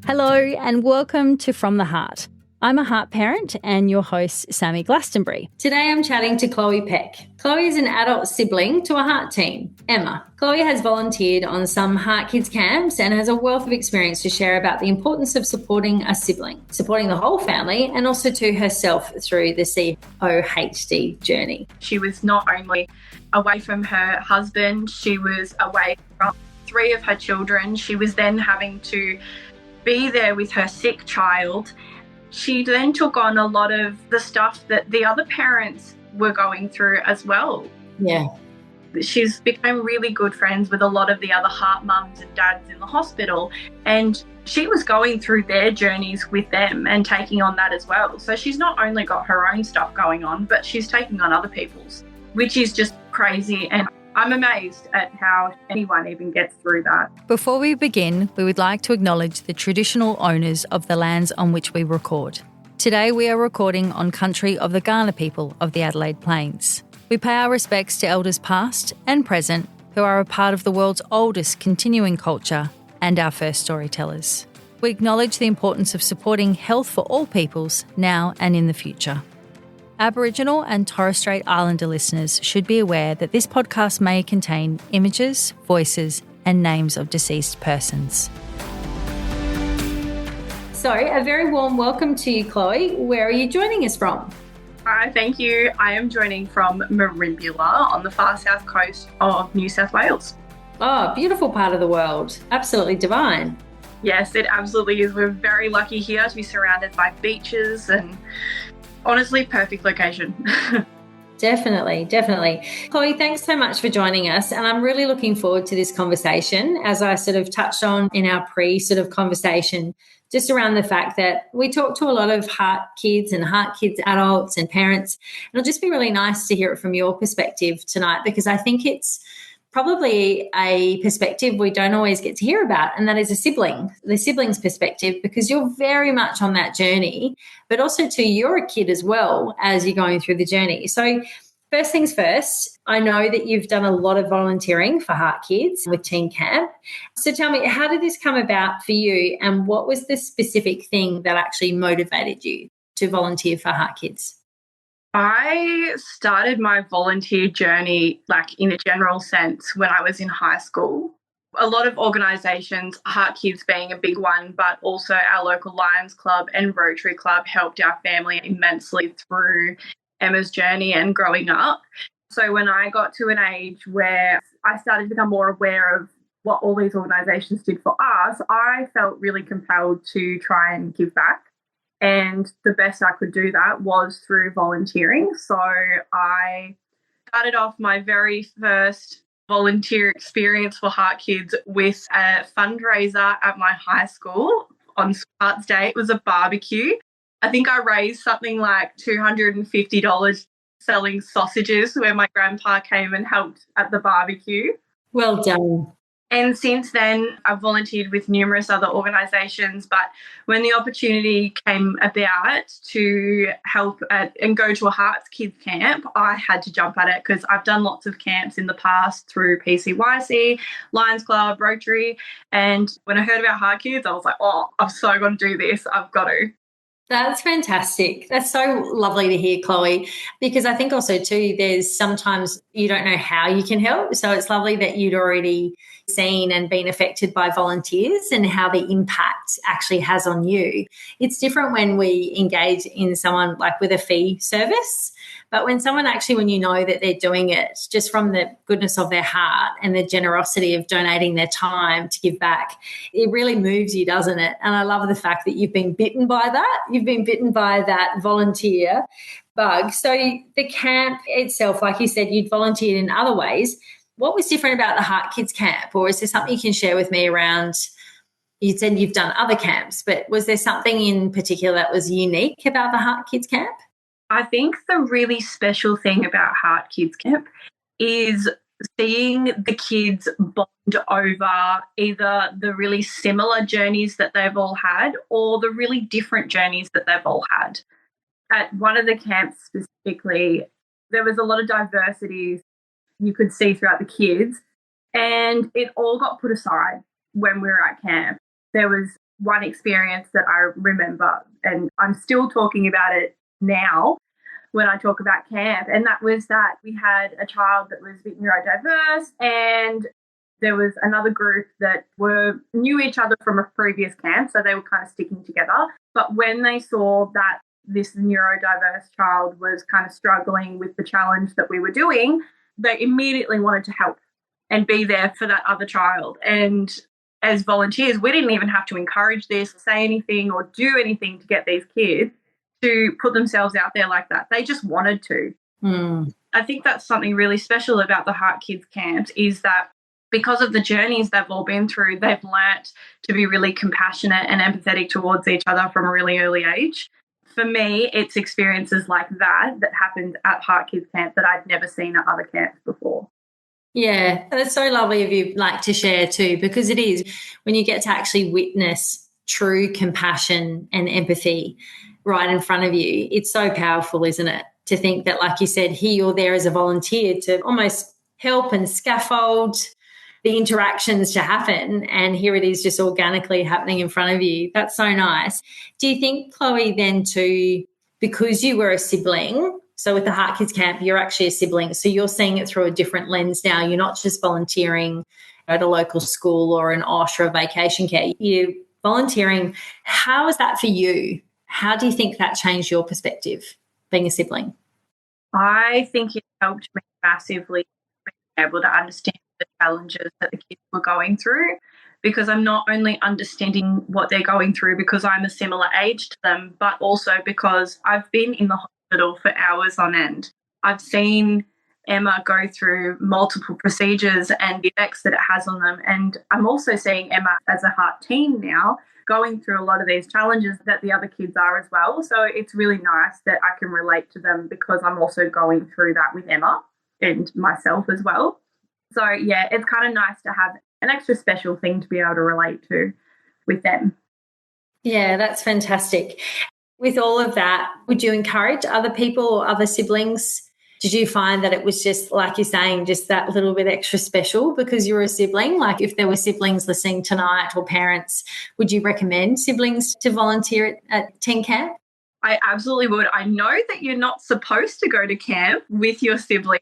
Hello and welcome to From the Heart. I'm a heart parent and your host, Sami Glastonbury. Today I'm chatting to Chloe Peck. Chloe is an adult sibling to a heart team, Emma. Chloe has volunteered on some HeartKids camps and has a wealth of experience to share about the importance of supporting a sibling, supporting the whole family, and also to herself through the COHD journey. She was not only away from her husband, she was away from 3 of her children. She was then having to be there with her sick child. She then took on a lot of the stuff that the other parents were going through as well. Yeah. She's become really good friends with a lot of the other heart mums and dads in the hospital, and she was going through their journeys with them and taking on that as well. So she's not only got her own stuff going on, but she's taking on other people's, which is just crazy. And I'm amazed at how anyone even gets through that. Before we begin, we would like to acknowledge the traditional owners of the lands on which we record. Today we are recording on country of the Kaurna people of the Adelaide Plains. We pay our respects to elders past and present who are a part of the world's oldest continuing culture and our first storytellers. We acknowledge the importance of supporting health for all peoples now and in the future. Aboriginal and Torres Strait Islander listeners should be aware that this podcast may contain images, voices, and names of deceased persons. So, a very warm welcome to you, Chloe. Where are you joining us from? Hi, thank you. I am joining from Merimbula on the far south coast of New South Wales. Oh, beautiful part of the world. Absolutely divine. Yes, it absolutely is. We're very lucky here to be surrounded by beaches and honestly, perfect location. Definitely. Chloe, thanks so much for joining us. And I'm really looking forward to this conversation, as I sort of touched on in our conversation, just around the fact that we talk to a lot of heart kids and heart kids adults and parents. And it'll just be really nice to hear it from your perspective tonight, because I think it's probably a perspective we don't always get to hear about, and that is the sibling's perspective, because you're very much on that journey, but also too, you're a kid as well as you're going through the journey. So first things first, I know that you've done a lot of volunteering for HeartKids with Teen Camp. So tell me, how did this come about for you, and what was the specific thing that actually motivated you to volunteer for HeartKids? I started my volunteer journey, in a general sense, when I was in high school. A lot of organisations, HeartKids being a big one, but also our local Lions Club and Rotary Club helped our family immensely through Emma's journey and growing up. So when I got to an age where I started to become more aware of what all these organisations did for us, I felt really compelled to try and give back. And the best I could do that was through volunteering. So I started off my very first volunteer experience for HeartKids with a fundraiser at my high school on Sweethearts Day. It was a barbecue. I think I raised something like $250 selling sausages, where my grandpa came and helped at the barbecue. Well done. And since then, I've volunteered with numerous other organisations, but when the opportunity came about to help and go to a HeartKids camp, I had to jump at it, because I've done lots of camps in the past through PCYC, Lions Club, Rotary, and when I heard about HeartKids, I was like, oh, I'm so going to do this. I've got to. That's fantastic. That's so lovely to hear, Chloe, because I think also too, there's sometimes you don't know how you can help. So it's lovely that you'd already seen and been affected by volunteers and how the impact actually has on you. It's different when we engage in someone with a fee service, but when someone actually, when you know that they're doing it just from the goodness of their heart and the generosity of donating their time to give back, it really moves you, doesn't it? And I love the fact that you've been bitten by that. You've been bitten by that volunteer bug. So the camp itself, like you said, you'd volunteered in other ways. What was different about the HeartKids camp? Or is there something you can share with me around, you said you've done other camps, but was there something in particular that was unique about the HeartKids camp? I think the really special thing about HeartKids camp is seeing the kids bond over either the really similar journeys that they've all had or the really different journeys that they've all had. At one of the camps specifically, there was a lot of diversity you could see throughout the kids, and it all got put aside when we were at camp. There was one experience that I remember, and I'm still talking about it now when I talk about camp, and that was that we had a child that was a bit neurodiverse, and there was another group that knew each other from a previous camp, so they were kind of sticking together. But when they saw that this neurodiverse child was kind of struggling with the challenge that we were doing, they immediately wanted to help and be there for that other child. And as volunteers, we didn't even have to encourage this or say anything or do anything to get these kids to put themselves out there like that. They just wanted to. I think that's something really special about the HeartKids camps, is that because of the journeys they've all been through, they've learnt to be really compassionate and empathetic towards each other from a really early age. For me, it's experiences like that happened at HeartKids camp that I'd never seen at other camps before. Yeah, that's so lovely of you to share too, because it is when you get to actually witness true compassion and empathy right in front of you, it's so powerful, isn't it? To think that, like you said, here you're there as a volunteer to almost help and scaffold the interactions to happen, and here it is just organically happening in front of you. That's so nice. Do you think, Chloe, then too, because you were a sibling, so with the HeartKids camp, you're actually a sibling, so you're seeing it through a different lens now. You're not just volunteering at a local school or an OSH or a vacation care. You're volunteering. How is that for you? How do you think that changed your perspective, being a sibling? I think it helped me massively being able to understand the challenges that the kids were going through, because I'm not only understanding what they're going through because I'm a similar age to them, but also because I've been in the hospital for hours on end. I've seen Emma go through multiple procedures and the effects that it has on them. And I'm also seeing Emma as a heart teen now going through a lot of these challenges that the other kids are as well. So it's really nice that I can relate to them because I'm also going through that with Emma and myself as well. So, yeah, it's kind of nice to have an extra special thing to be able to relate to with them. Yeah, that's fantastic. With all of that, would you encourage other people or other siblings? Did you find that it was just, like you're saying, just that little bit extra special because you're a sibling? Like if there were siblings listening tonight or parents, would you recommend siblings to volunteer at Teen Camp? I absolutely would. I know that you're not supposed to go to camp with your sibling.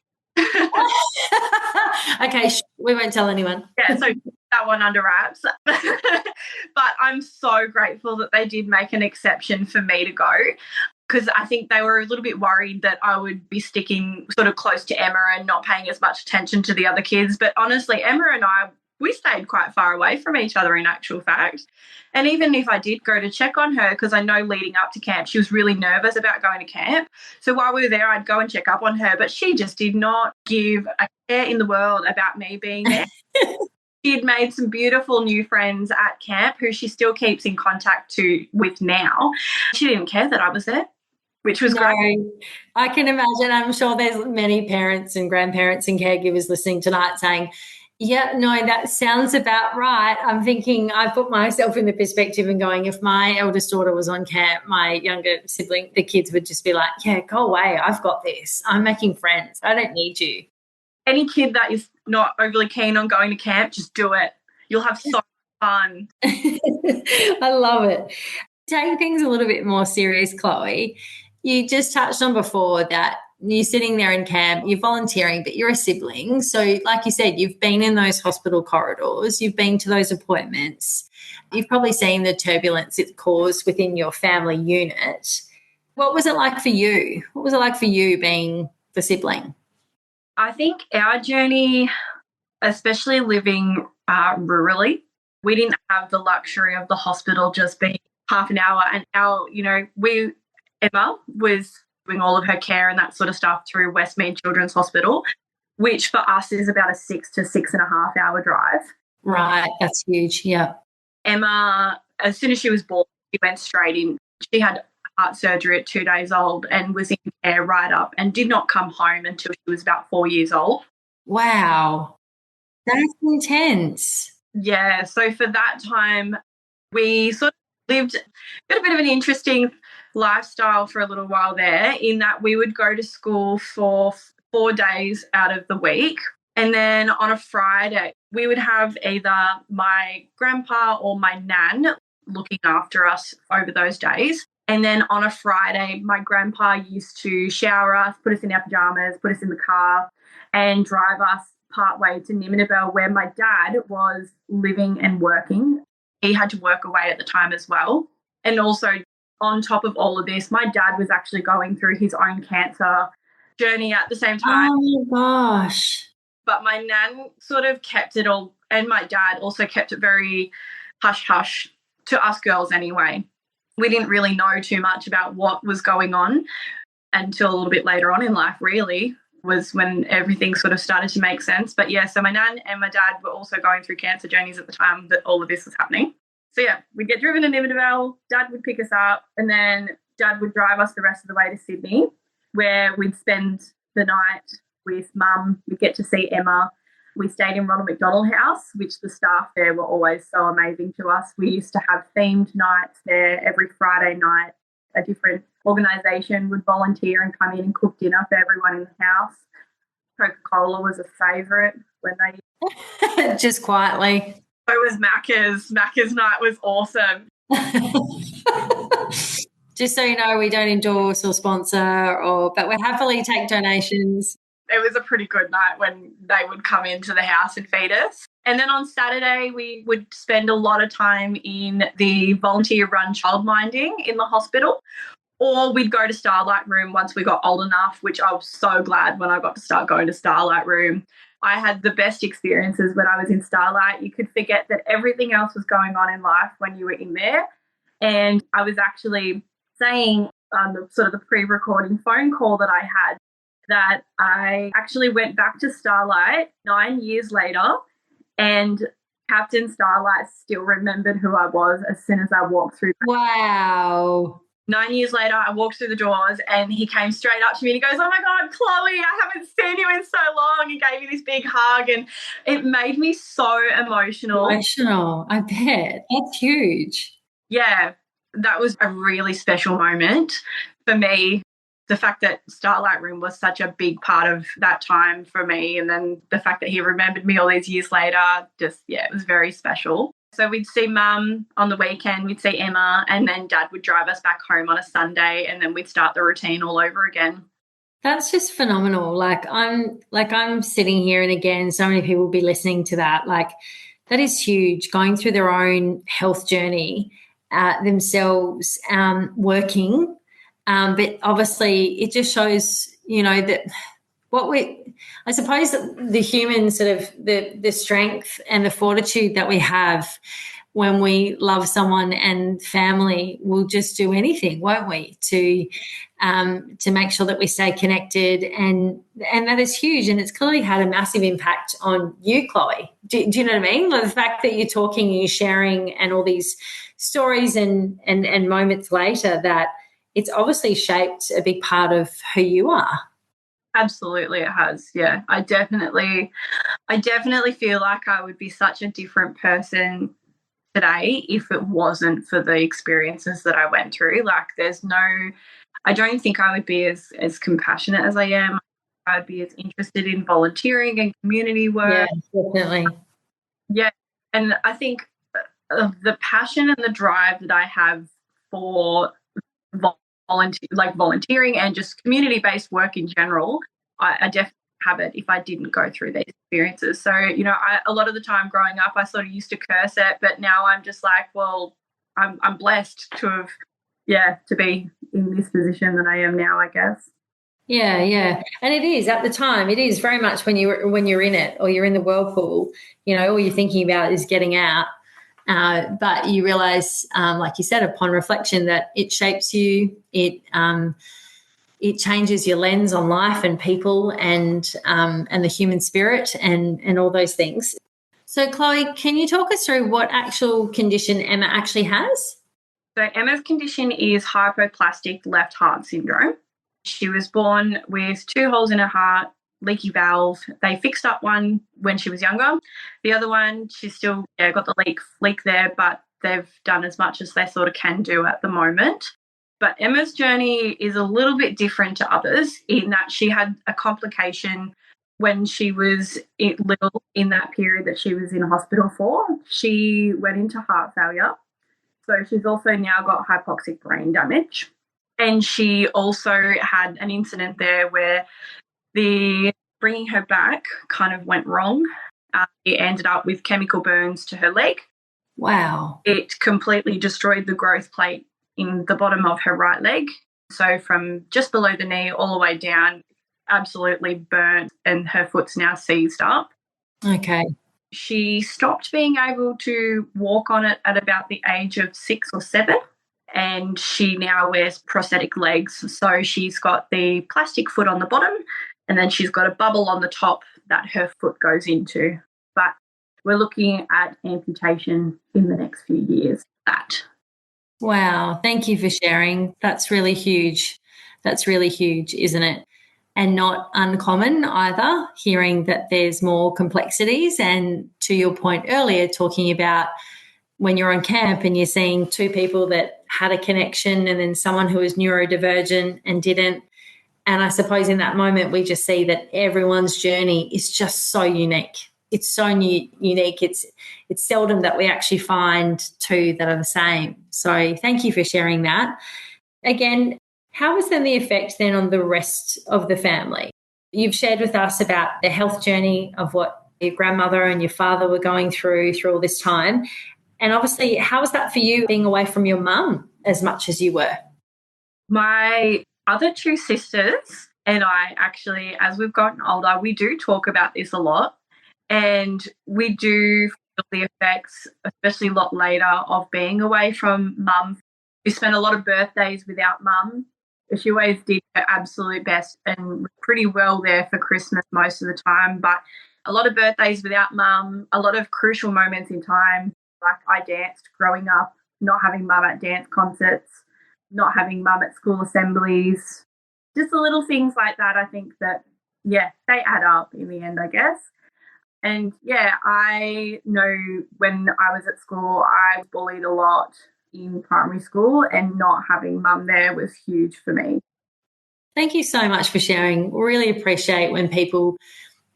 Okay, we won't tell anyone. Yeah, so that one under wraps. But I'm so grateful that they did make an exception for me to go, because I think they were a little bit worried that I would be sticking sort of close to Emma and not paying as much attention to the other kids. But honestly, Emma and I, we stayed quite far away from each other in actual fact. And even if I did go to check on her, because I know leading up to camp, she was really nervous about going to camp. So while we were there, I'd go and check up on her, but she just did not give a care in the world about me being there. She had made some beautiful new friends at camp who she still keeps in contact with now. She didn't care that I was there, which was great. I can imagine. I'm sure there's many parents and grandparents and caregivers listening tonight saying, yeah, no, that sounds about right. I'm thinking, I put myself in the perspective and going, if my eldest daughter was on camp, my younger sibling, the kids would just be like, yeah, go away. I've got this. I'm making friends. I don't need you. Any kid that is not overly keen on going to camp, just do it. You'll have so much fun. I love it. Take things a little bit more serious, Chloe. You just touched on before that you're sitting there in camp, you're volunteering, but you're a sibling. So like you said, you've been in those hospital corridors, you've been to those appointments, you've probably seen the turbulence it caused within your family unit. What was it like for you? What was it like for you being the sibling? I think our journey, especially living rurally, we didn't have the luxury of the hospital just being half an hour. And Emma was doing all of her care and that sort of stuff through Westmead Children's Hospital, which for us is about a 6 to 6.5 hour drive. Right, that's huge, yeah. Emma, as soon as she was born, she went straight in. She had heart surgery at 2 days old and was in care right up and did not come home until she was about 4 years old. Wow, that's intense. Yeah, so for that time, we sort of got a bit of an interesting lifestyle for a little while there, in that we would go to school for 4 days out of the week. And then on a Friday, we would have either my grandpa or my nan looking after us over those days. And then on a Friday, my grandpa used to shower us, put us in our pajamas, put us in the car, and drive us part way to Niminabel, where my dad was living and working. He had to work away at the time as well. And also, on top of all of this, my dad was actually going through his own cancer journey at the same time. Oh my gosh. But my nan sort of kept it all, and my dad also kept it very hush-hush to us girls anyway. We didn't really know too much about what was going on until a little bit later on in life, really, was when everything sort of started to make sense. But yeah, so my nan and my dad were also going through cancer journeys at the time that all of this was happening. So yeah, we'd get driven to Niminavale, Dad would pick us up, and then Dad would drive us the rest of the way to Sydney, where we'd spend the night with Mum. We'd get to see Emma. We stayed in Ronald McDonald House, which the staff there were always so amazing to us. We used to have themed nights there every Friday night. A different organisation would volunteer and come in and cook dinner for everyone in the house. Coca-Cola was a favourite when they... Just quietly. So was Macca's. Macca's night was awesome. Just so you know, we don't endorse or sponsor, but we happily take donations. It was a pretty good night when they would come into the house and feed us. And then on Saturday, we would spend a lot of time in the volunteer-run childminding in the hospital, or we'd go to Starlight Room once we got old enough, which I was so glad when I got to start going to Starlight Room. I had the best experiences when I was in Starlight. You could forget that everything else was going on in life when you were in there. And I was actually saying on the sort of the pre-recording phone call that I had that I actually went back to Starlight 9 years later, and Captain Starlight still remembered who I was as soon as I walked through. Wow. 9 years later, I walked through the doors and he came straight up to me and he goes, "Oh my God, Chloe, I haven't seen you in so long." He gave me this big hug and it made me so emotional. Emotional, I bet. That's huge. Yeah, that was a really special moment for me. The fact that Starlight Room was such a big part of that time for me, and then the fact that he remembered me all these years later, just, yeah, it was very special. So we'd see Mum on the weekend, we'd see Emma, and then Dad would drive us back home on a Sunday, and then we'd start the routine all over again. That's just phenomenal. I'm sitting here, and again, so many people will be listening to that. Like, that is huge, going through their own health journey themselves, working. But obviously it just shows, that I suppose that the human sort of the strength and the fortitude that we have when we love someone and family, will just do anything, won't we, to make sure that we stay connected, and that is huge, and it's clearly had a massive impact on you, Chloe. Do you know what I mean? Like, the fact that you're talking and you're sharing and all these stories and moments later, that it's obviously shaped a big part of who you are. Absolutely, it has. Yeah, I definitely feel like I would be such a different person today if it wasn't for the experiences that I went through. Like, I don't think I would be as compassionate as I am. I would be as interested in volunteering and community work. Yeah, definitely. Yeah, and I think the passion and the drive that I have for volunteering and just community-based work in general, I definitely have it if I didn't go through these experiences. So, a lot of the time growing up, I sort of used to curse it, but now I'm just like, well, I'm blessed to be in this position that I am now, I guess. Yeah. And it is, at the time, it is very much when you're in it, or you're in the whirlpool, all you're thinking about is getting out. But you realise, like you said, upon reflection, that it shapes you. It changes your lens on life and people, and the human spirit, and all those things. So, Chloe, can you talk us through what actual condition Emma actually has? So Emma's condition is hypoplastic left heart syndrome. She was born with 2 holes in her heart, leaky valve. They fixed up one when she was younger. The other one, she's still got the leak there, but they've done as much as they sort of can do at the moment. But Emma's journey is a little bit different to others in that she had a complication when she was little, in that period that she was in hospital for. She went into heart failure, So she's also now got hypoxic brain damage. And she also had an incident there where the bringing her back kind of went wrong. It ended up with chemical burns to her leg. Wow. It completely destroyed the growth plate in the bottom of her right leg. So from just below the knee all the way down, absolutely burnt, and her foot's now seized up. Okay. She stopped being able to walk on it at about the age of 6 or 7, and she now wears prosthetic legs. So she's got the plastic foot on the bottom, and then she's got a bubble on the top that her foot goes into. But we're looking at amputation in the next few years. Wow. Thank you for sharing. That's really huge. That's really huge, isn't it? And not uncommon either, hearing that there's more complexities. And to your point earlier, talking about when you're on camp and you're seeing two people that had a connection and then someone who was neurodivergent and didn't. And I suppose in that moment, we just see that everyone's journey is just so unique. It's so unique. It's seldom that we actually find two that are the same. So thank you for sharing that. Again, how was then the effect then on the rest of the family? You've shared with us about the health journey of what your grandmother and your father were going through all this time. And obviously, how was that for you being away from your mum as much as you were? My other two sisters and I actually, as we've gotten older, we do talk about this a lot. And we do feel the effects, especially a lot later, of being away from mum. We spent a lot of birthdays without mum. She always did her absolute best and was pretty well there for Christmas most of the time. But a lot of birthdays without mum, a lot of crucial moments in time. Like I danced growing up, not having mum at dance concerts, not having mum at school assemblies. Just the little things like that, I think that, yeah, they add up in the end, I guess. And, yeah, I know when I was at school, I was bullied a lot in primary school, and not having mum there was huge for me. Thank you so much for sharing. Really appreciate when people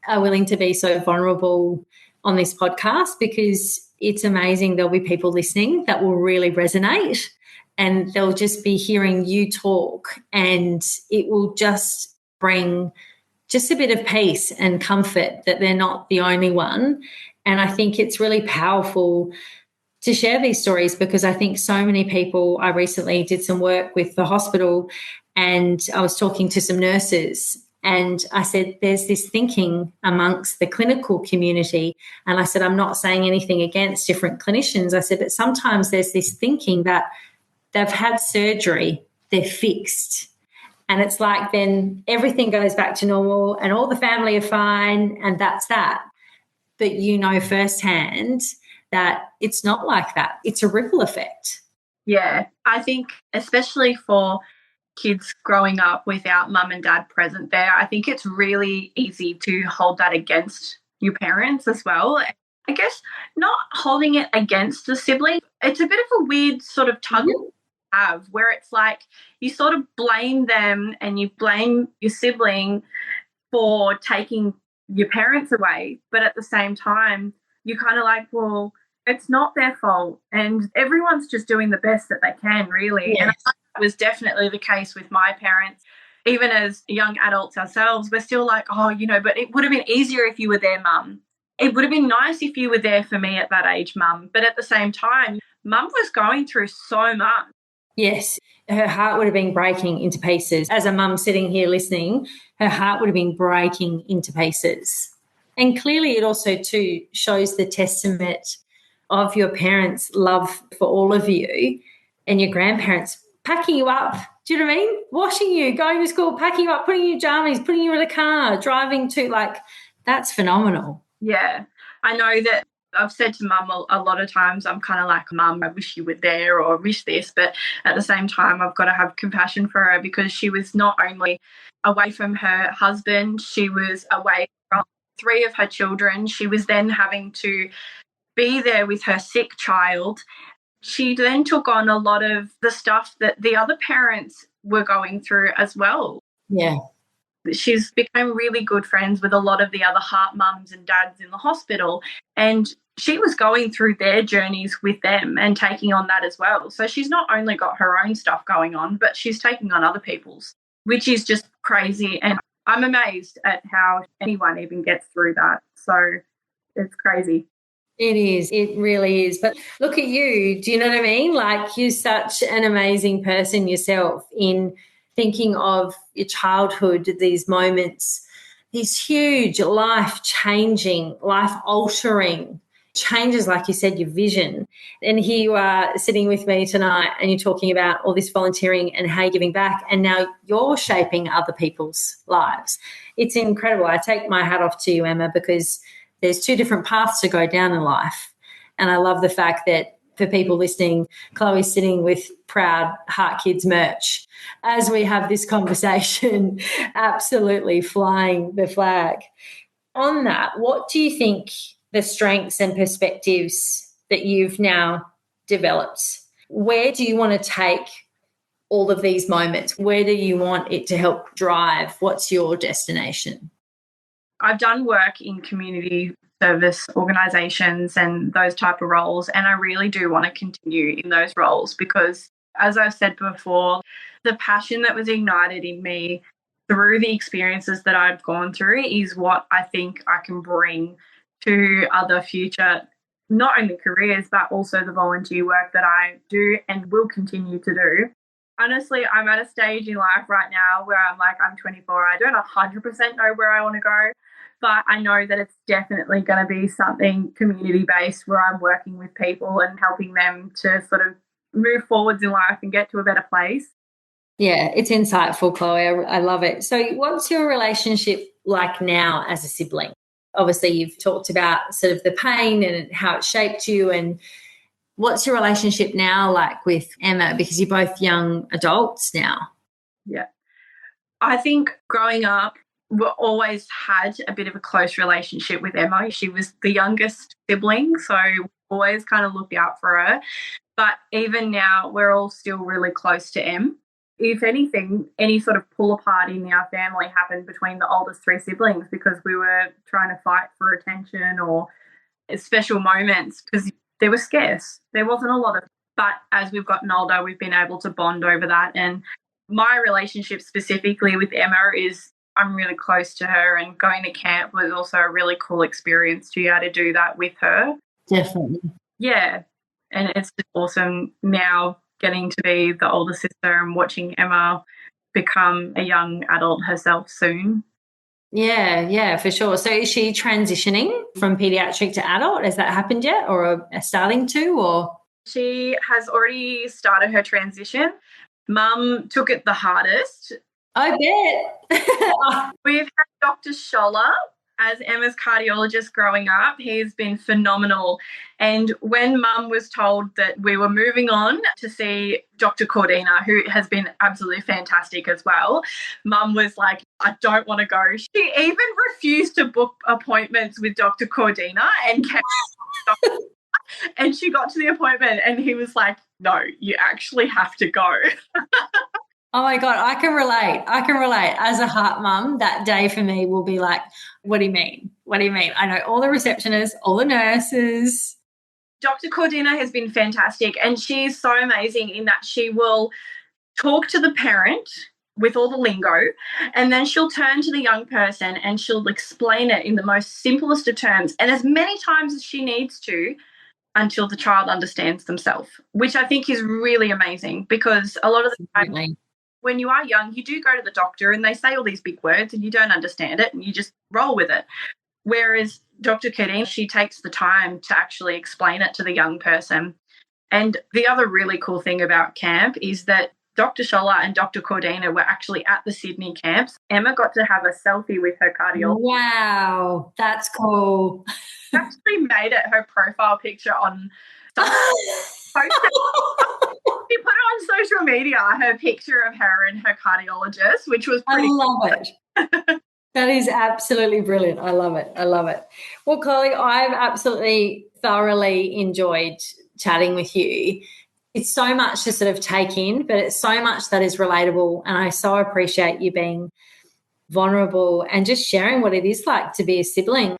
are willing to be so vulnerable on this podcast, because it's amazing there'll be people listening that will really resonate, and they'll just be hearing you talk, and it will just bring just a bit of peace and comfort that they're not the only one. And I think it's really powerful to share these stories, because I think so many people, I recently did some work with the hospital and I was talking to some nurses, and I said, there's this thinking amongst the clinical community. And I said, I'm not saying anything against different clinicians. I said, but sometimes there's this thinking that they've had surgery, they're fixed. And it's like then everything goes back to normal and all the family are fine, and that's that. But you know firsthand that it's not like that. It's a ripple effect. Yeah, I think especially for kids growing up without mum and dad present there, I think it's really easy to hold that against your parents as well. I guess not holding it against the sibling. It's a bit of a weird sort of tug have, where it's like you sort of blame them and you blame your sibling for taking your parents away, but at the same time you're kind of like, well, it's not their fault and everyone's just doing the best that they can, really. Yes. And that was definitely the case with my parents. Even as young adults ourselves, we're still like, oh, but it would have been easier if you were there, mum. It would have been nice if you were there for me at that age, mum. But at the same time, mum was going through so much. Yes, her heart would have been breaking into pieces. As a mum sitting here listening, her heart would have been breaking into pieces. And clearly it also too shows the testament of your parents' love for all of you, and your grandparents packing you up. Do you know what I mean? Washing you, going to school, packing you up, putting you in jammies, putting you in a car, driving to, that's phenomenal. Yeah, I know that I've said to mum a lot of times, I'm kind of like, mum, I wish you were there, or wish this, but at the same time, I've got to have compassion for her, because she was not only away from her husband, she was away from 3 of her children. She was then having to be there with her sick child. She then took on a lot of the stuff that the other parents were going through as well. Yeah. She's become really good friends with a lot of the other heart mums and dads in the hospital. And she was going through their journeys with them and taking on that as well. So she's not only got her own stuff going on, but she's taking on other people's, which is just crazy. And I'm amazed at how anyone even gets through that. So it's crazy. It is. It really is. But look at you. Do you know what I mean? Like, you're such an amazing person yourself in thinking of your childhood, these moments, these huge life-changing, life-altering changes, like you said, your vision. And here you are sitting with me tonight and you're talking about all this volunteering and how you're giving back, and now you're shaping other people's lives. It's incredible. I take my hat off to you, Emma, because there's two different paths to go down in life. And I love the fact that for people listening, Chloe's sitting with proud HeartKids merch as we have this conversation, absolutely flying the flag. On that, what do you think the strengths and perspectives that you've now developed? Where do you want to take all of these moments? Where do you want it to help drive? What's your destination? I've done work in community service organisations and those type of roles, and I really do want to continue in those roles because, as I've said before, the passion that was ignited in me through the experiences that I've gone through is what I think I can bring to other future, not only careers, but also the volunteer work that I do and will continue to do. Honestly, I'm at a stage in life right now where I'm like, I'm 24. I don't 100% know where I want to go, but I know that it's definitely going to be something community-based where I'm working with people and helping them to sort of move forwards in life and get to a better place. Yeah, it's insightful, Chloe. I love it. So what's your relationship like now as a sibling? Obviously, you've talked about sort of the pain and how it shaped you, and what's your relationship now like with Emma? Because you're both young adults now. Yeah. I think growing up, we always had a bit of a close relationship with Emma. She was the youngest sibling, so always kind of looked out for her. But even now, we're all still really close to Em. If anything, any sort of pull apart in our family happened between the oldest three siblings because we were trying to fight for attention or special moments because they were scarce. There wasn't a lot of, but as we've gotten older, we've been able to bond over that. And my relationship specifically with Emma is I'm really close to her, and going to camp was also a really cool experience to be able to do that with her. Definitely. Yeah. And it's just awesome now getting to be the older sister and watching Emma become a young adult herself soon. Yeah, for sure. So is she transitioning from pediatric to adult? Has that happened yet, or starting to? Or she has already started her transition. Mum took it the hardest. I bet. We've had Dr. Scholler as Emma's cardiologist growing up. He's been phenomenal. And when Mum was told that we were moving on to see Dr. Cordina, who has been absolutely fantastic as well, Mum was like, I don't want to go. She even refused to book appointments with Dr. Cordina and and she got to the appointment and he was like, no, you actually have to go. Oh my God, I can relate. As a heart mum, that day for me will be like, what do you mean? What do you mean? I know all the receptionists, all the nurses. Dr. Cordina has been fantastic, and she's so amazing in that she will talk to the parent with all the lingo, and then she'll turn to the young person and she'll explain it in the most simplest of terms and as many times as she needs to until the child understands themselves, which I think is really amazing because a lot of the time when you are young, you do go to the doctor and they say all these big words and you don't understand it and you just roll with it. Whereas Dr. Cordina, she takes the time to actually explain it to the young person. And the other really cool thing about camp is that Dr. Scholler and Dr. Cordina were actually at the Sydney camps. Emma got to have a selfie with her cardiologist. Wow, that's cool. She actually made it her profile picture on she put it on social media, her picture of her and her cardiologist, which was pretty cool. I love it. That is absolutely brilliant. I love it. Well, Chloe, I've absolutely thoroughly enjoyed chatting with you. It's so much to sort of take in, but it's so much that is relatable, and I so appreciate you being vulnerable and just sharing what it is like to be a sibling.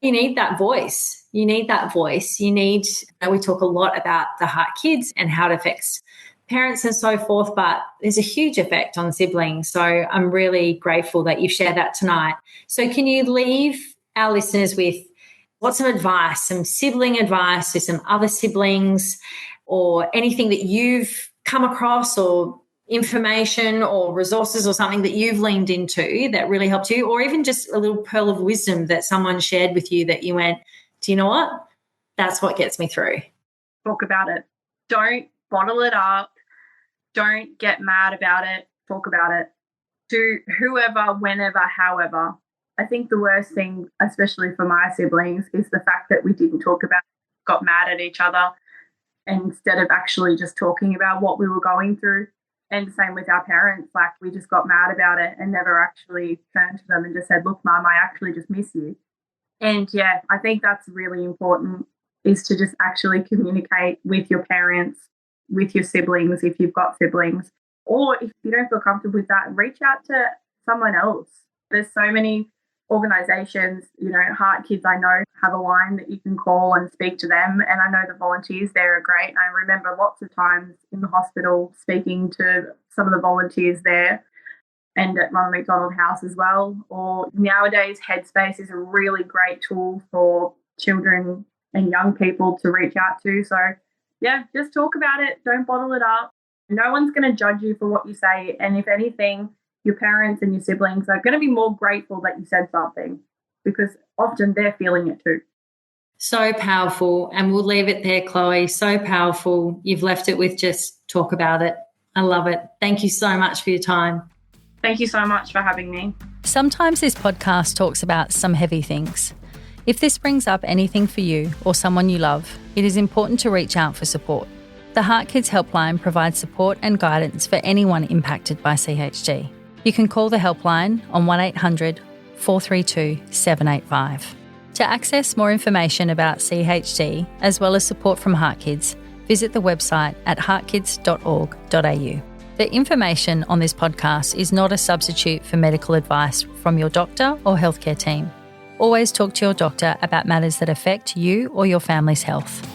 You need that voice. You need that voice. You need, we talk a lot about the HeartKids and how it affects parents and so forth, but there's a huge effect on siblings. So I'm really grateful that you've shared that tonight. So can you leave our listeners with what's some advice, some sibling advice to some other siblings, or anything that you've come across, or information or resources or something that you've leaned into that really helped you, or even just a little pearl of wisdom that someone shared with you that you went, do you know what? That's what gets me through. Talk about it. Don't bottle it up. Don't get mad about it. Talk about it to whoever, whenever, however. I think the worst thing, especially for my siblings, is the fact that we didn't talk about it, got mad at each other, instead of actually just talking about what we were going through. And same with our parents, like we just got mad about it and never actually turned to them and just said, look, Mum, I actually just miss you. And yeah, I think that's really important, is to just actually communicate with your parents, with your siblings, if you've got siblings. Or if you don't feel comfortable with that, reach out to someone else. There's so many organisations, HeartKids, I know, have a line that you can call and speak to them. And I know the volunteers there are great. I remember lots of times in the hospital speaking to some of the volunteers there, and at Ronald McDonald House as well. Or nowadays, Headspace is a really great tool for children and young people to reach out to. So yeah, just talk about it. Don't bottle it up. No one's going to judge you for what you say. And if anything, your parents and your siblings are going to be more grateful that you said something, because often they're feeling it too. So powerful. And we'll leave it there, Chloe. So powerful. You've left it with just talk about it. I love it. Thank you so much for your time. Thank you so much for having me. Sometimes this podcast talks about some heavy things. If this brings up anything for you or someone you love, it is important to reach out for support. The HeartKids helpline provides support and guidance for anyone impacted by CHD. You can call the helpline on 1800 432 785. To access more information about CHD, as well as support from HeartKids, visit the website at heartkids.org.au. The information on this podcast is not a substitute for medical advice from your doctor or healthcare team. Always talk to your doctor about matters that affect you or your family's health.